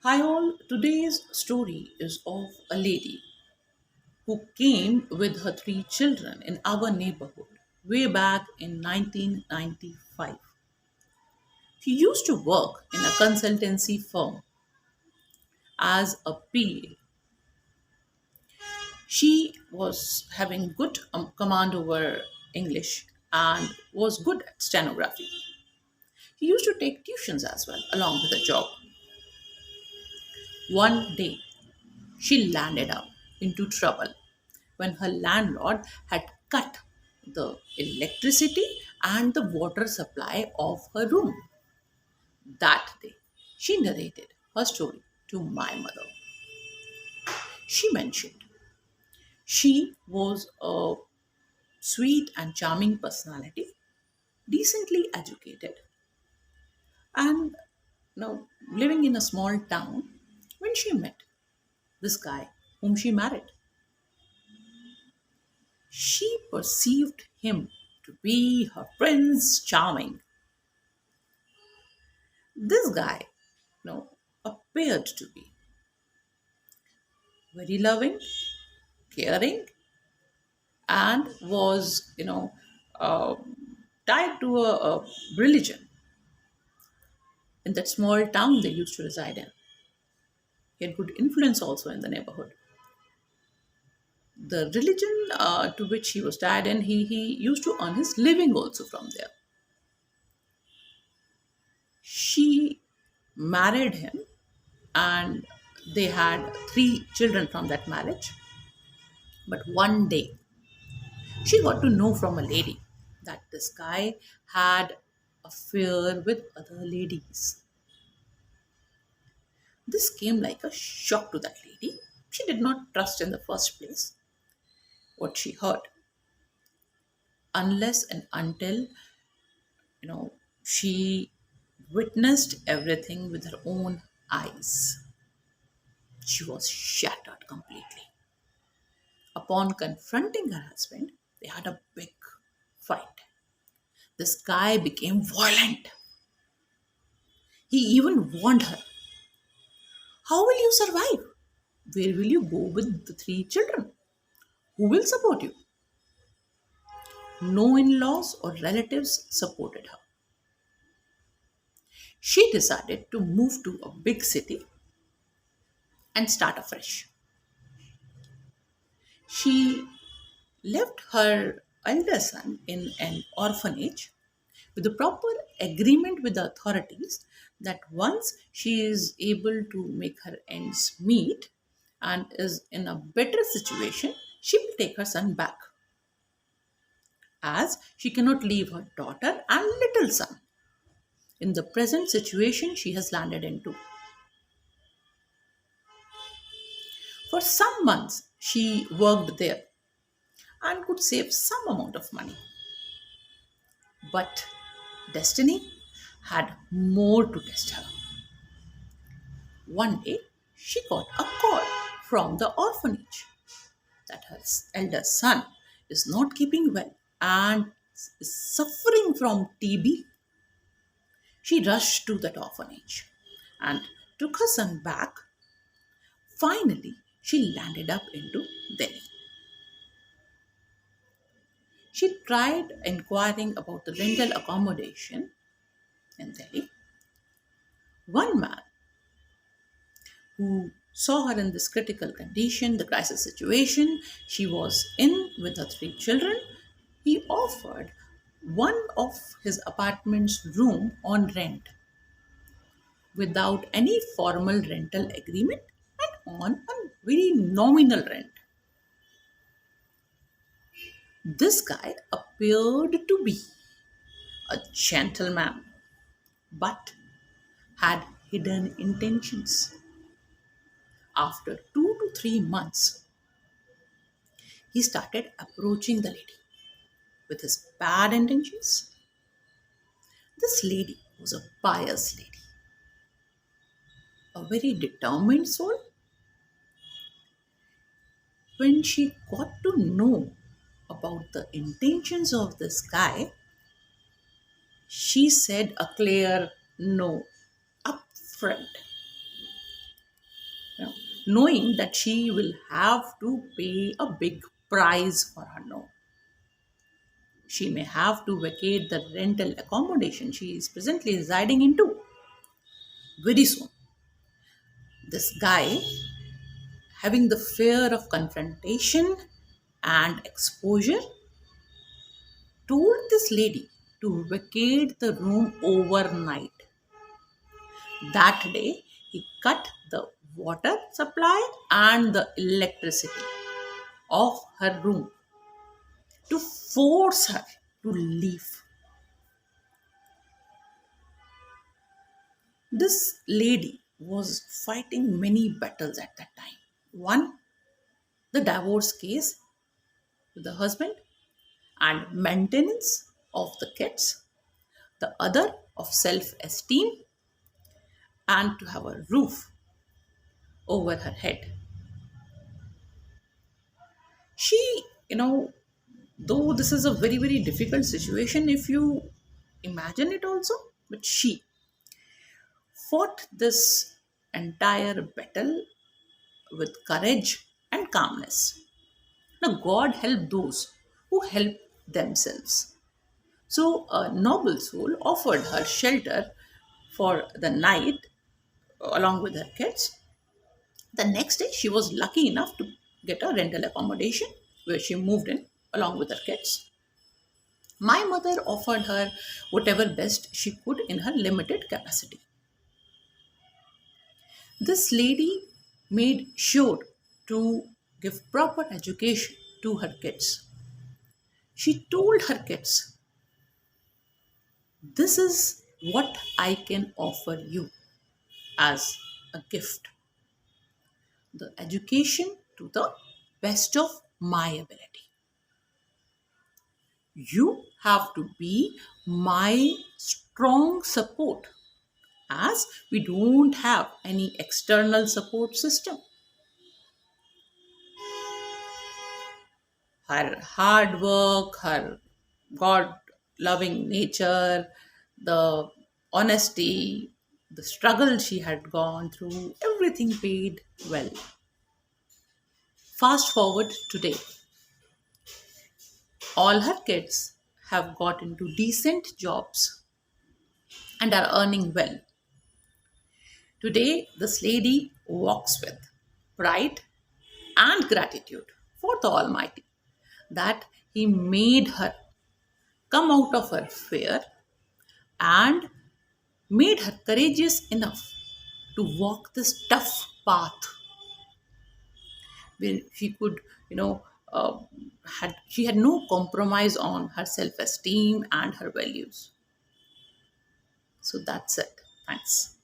Hi all, today's story is of a lady who came with her three children in our neighborhood way back in 1995. She used to work in a consultancy firm as a PA. She was having good command over English and was good at stenography. She used to take tuitions as well along with the job. One day, she landed up into trouble when her landlord had cut the electricity and the water supply of her room. That day, she narrated her story to my mother. She mentioned she was a sweet and charming personality, decently educated, and living in a small town when she met this guy whom she married. She perceived him to be her Prince Charming. This guy, appeared to be very loving, caring, and was, uh, tied to a religion in that small town they used to reside in. He had good influence also in the neighborhood. The religion to which he was tied in, he used to earn his living also from there. She married him and they had three children from that marriage. But one day, she got to know from a lady that this guy had affair with other ladies. This came like a shock to that lady. She did not trust in the first place what she heard, unless and until she witnessed everything with her own eyes. She was shattered completely. Upon confronting her husband, they had a big fight. This guy became violent. He even warned her, how will you survive? Where will you go with the three children? Who will support you? No in laws or relatives supported her. She decided to move to a big city and start afresh. She left her elder son in an orphanage with a proper agreement with the authorities that once she is able to make her ends meet and is in a better situation, she will take her son back, as she cannot leave her daughter and little son in the present situation she has landed into. For some months, she worked there and could save some amount of money. But destiny had more to test her. One day, she got a call from the orphanage that her elder son is not keeping well and is suffering from TB. She rushed to that orphanage and took her son back. Finally, she landed up into Delhi. She tried inquiring about the rental accommodation in Delhi. One man who saw her in this critical condition, the crisis situation she was in with her three children, he offered one of his apartment's room on rent without any formal rental agreement and on a very nominal rent. This guy appeared to be a gentleman but had hidden intentions. After 2 to 3 months, he started approaching the lady with his bad intentions. This lady was a pious lady, a very determined soul. When she got to know about the intentions of this guy, she said a clear no upfront. knowing that she will have to pay a big price for her no. She may have to vacate the rental accommodation she is presently residing into very soon. This guy, having the fear of confrontation and exposure, told this lady to vacate the room overnight. That day, he cut the water supply and the electricity of her room to force her to leave. This lady was fighting many battles at that time. One, the divorce case with the husband and maintenance of the kids, the other of self esteem and to have a roof over her head. She, though this is a very, very difficult situation if you imagine it also, but she fought this entire battle with courage and calmness. Now, God help those who help themselves. So, a noble soul offered her shelter for the night along with her kids. The next day, she was lucky enough to get a rental accommodation where she moved in along with her kids. My mother offered her whatever best she could in her limited capacity. This lady made sure to give proper education to her kids. She told her kids, this is what I can offer you as a gift, the education to the best of my ability. You have to be my strong support as we don't have any external support system. Her hard work, her God loving nature, the honesty, the struggle she had gone through, everything paid well. Fast forward today, all her kids have got into decent jobs and are earning well. Today, this lady walks with pride and gratitude for the Almighty that He made her come out of her fear and made her courageous enough to walk this tough path where she could, you know, had she had no compromise on her self-esteem and her values. So that's it. Thanks.